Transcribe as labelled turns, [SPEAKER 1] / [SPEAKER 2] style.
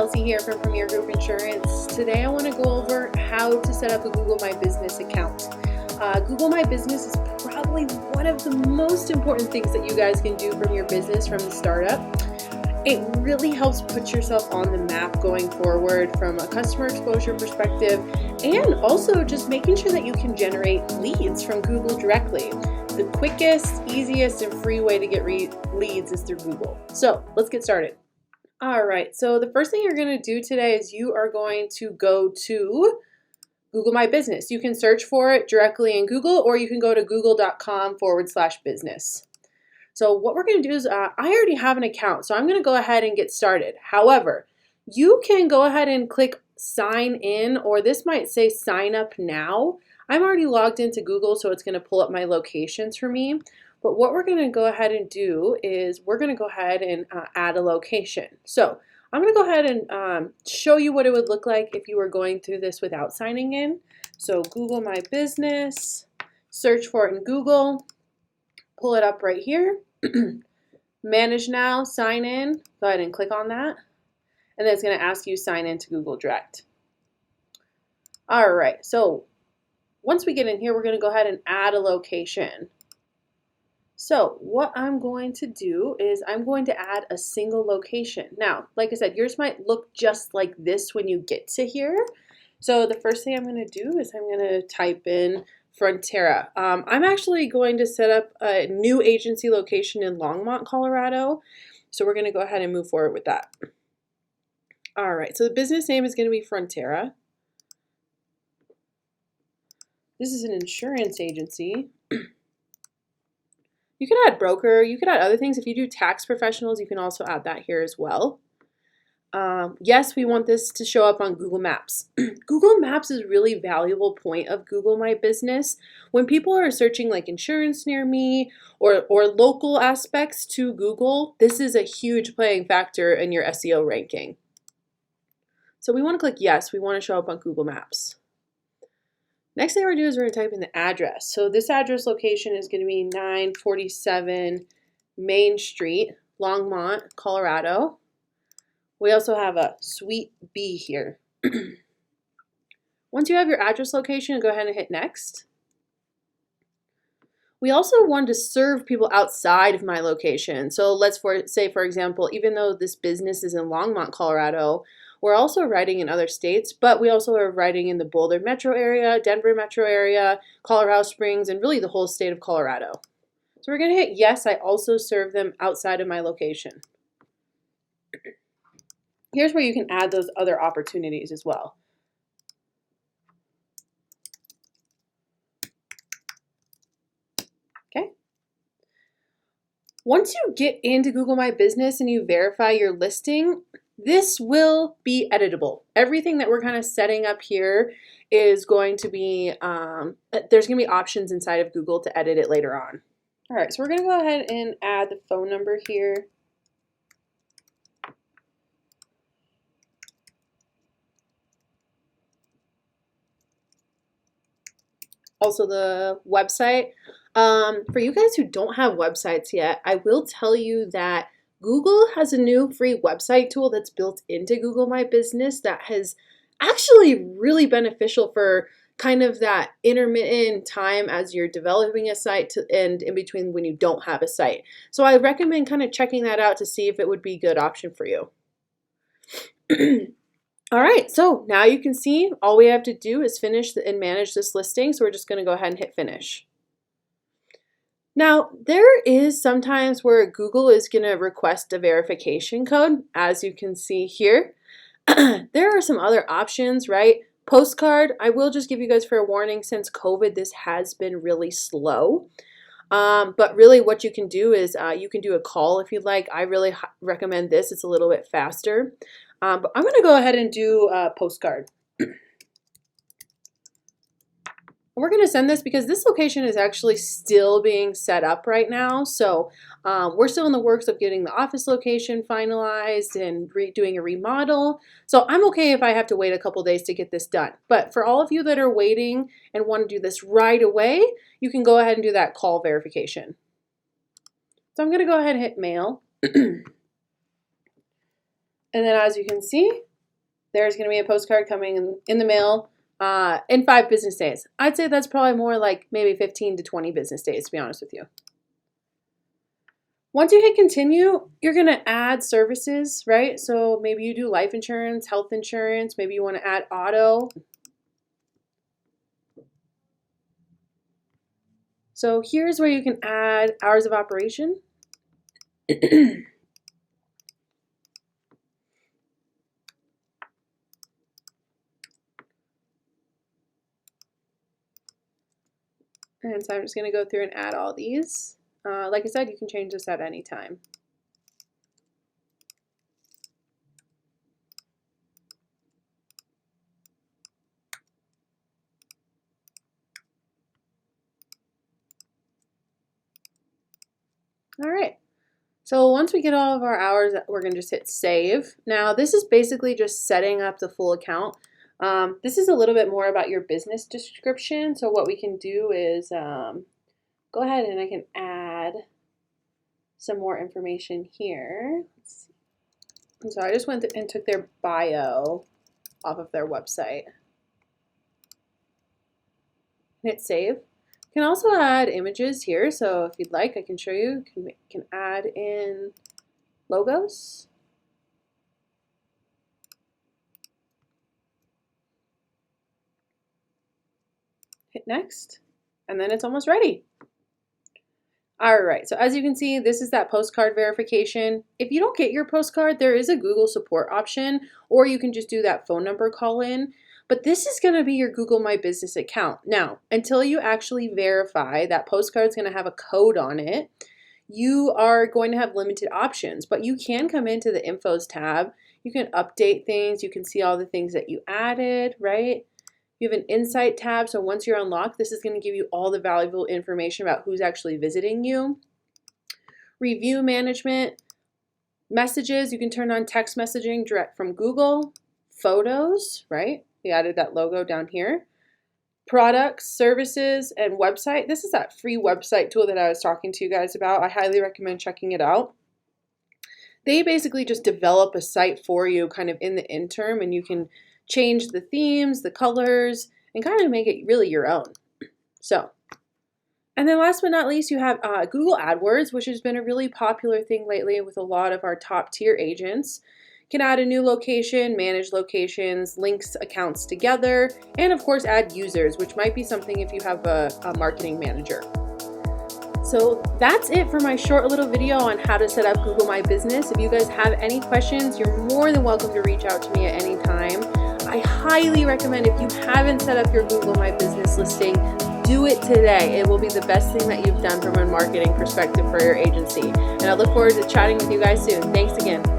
[SPEAKER 1] Chelsea here from Premier Group Insurance. Today I want to go over how to set up a Google My Business account. Google My Business is probably one of the most important things that you guys can do from your business from the startup. It really helps put yourself on the map going forward from a customer exposure perspective, and also just making sure that you can generate leads from Google directly. The quickest, easiest, and free way to get leads is through Google. So let's get started. All right, so the first thing you're going to do today is you are going to go to Google My Business. You can search for it directly in Google, or you can go to google.com/business. So what we're going to do is, I already have an account, so I'm going to go ahead and get started. However, you can go ahead and click sign in, or this might say sign up now. I'm already logged into Google, so it's going to pull up my locations for me. But what we're going to go ahead and do is we're going to go ahead and add a location. So I'm going to go ahead and show you what it would look like if you were going through this without signing in. So Google My Business, search for it in Google, pull it up right here. Manage now, sign in, go ahead and click on that. And then it's going to ask you sign in to Google Direct. All right, so once we get in here, we're going to go ahead and add a location. So what I'm going to do is I'm going to add a single location. Now, like I said, yours might look just like this when you get to here. So the first thing I'm going to do is I'm going to type in Frontera. I'm actually going to set up a new agency location in Longmont, Colorado. So we're going to go ahead and move forward with that. All right, so the business name is going to be Frontera. This is an insurance agency. You can add broker, you can add other things. If you do tax professionals, you can also add that here as well. Yes, we want this to show up on Google Maps. Google Maps is a really valuable point of Google My Business. When people are searching like insurance near me or local aspects to Google, this is a huge playing factor in your SEO ranking. So we want to click yes, we want to show up on Google Maps. Next thing we're going to do is we're going to type in the address. So this address location is going to be 947 Main Street, Longmont, Colorado. We also have a Suite B here. Once you have your address location, go ahead and hit next. We also want to serve people outside of my location. So let's say, for example, even though this business is in Longmont, Colorado, we're also writing in other states, but we also are writing in the Boulder metro area, Denver metro area, Colorado Springs, and really the whole state of Colorado. So we're going to hit yes, I also serve them outside of my location. Here's where you can add those other opportunities as well. Okay. Once you get into Google My Business and you verify your listing, this will be editable. Everything that we're kind of setting up here is going to be, there's going to be options inside of Google to edit it later on. All right, so we're going to go ahead and add the phone number here. Also the website. For you guys who don't have websites yet, I will tell you that Google has a new free website tool that's built into Google My Business that has actually really beneficial for kind of that intermittent time as you're developing a site and in between when you don't have a site. So I recommend kind of checking that out to see if it would be a good option for you. All right, so now you can see all we have to do is finish and manage this listing. So we're just going to go ahead and hit finish. Now, there is sometimes where Google is going to request a verification code, as you can see here. There are some other options, right? Postcard, I will just give you guys fair warning, since COVID, this has been really slow. But really what you can do is you can do a call if you'd like. I really recommend this. It's a little bit faster. But I'm going to go ahead and do a postcard. We're going to send this because this location is actually still being set up right now. So we're still in the works of getting the office location finalized and doing a remodel. So I'm okay if I have to wait a couple days to get this done. But for all of you that are waiting and want to do this right away, you can go ahead and do that call verification. So I'm going to go ahead and hit mail. And then as you can see, there's going to be a postcard coming in the mail in 5 business days. I'd say that's probably more like maybe 15 to 20 business days, to be honest with you. Once you hit continue, you're going to add services, right? So maybe you do life insurance, health insurance, maybe you want to add auto. So here's where you can add hours of operation. And so I'm just going to go through and add all these. Like I said, you can change this at any time. All right. So once we get all of our hours, we're going to just hit save. Now this is basically just setting up the full account. This is a little bit more about your business description. So what we can do is go ahead and I can add some more information here. Let's see. And so I just went and took their bio off of their website. Hit save. You can also add images here. So if you'd like, I can show you. You can add in logos. Hit next, and then it's almost ready. All right, so as you can see, this is that postcard verification. If you don't get your postcard, there is a Google support option, or you can just do that phone number call in. But this is going to be your Google My Business account. Now, until you actually verify, that postcard is going to have a code on it. You are going to have limited options, but you can come into the Infos tab. You can update things. You can see all the things that you added, right? You have an Insight tab, so once you're unlocked, this is going to give you all the valuable information about who's actually visiting you. Review management, messages, you can turn on text messaging direct from Google. Photos, right? We added that logo down here. Products, services, and website. This is that free website tool that I was talking to you guys about. I highly recommend checking it out. They basically just develop a site for you kind of in the interim, and you can change the themes, the colors, and kind of make it really your own. So, and then last but not least, you have Google AdWords, which has been a really popular thing lately with a lot of our top tier agents. You can add a new location, manage locations, links accounts together, and of course add users, which might be something if you have a marketing manager. So that's it for my short little video on how to set up Google My Business. If you guys have any questions, you're more than welcome to reach out to me at any time. I highly recommend, if you haven't set up your Google My Business listing, do it today. It will be the best thing that you've done from a marketing perspective for your agency. And I look forward to chatting with you guys soon. Thanks again.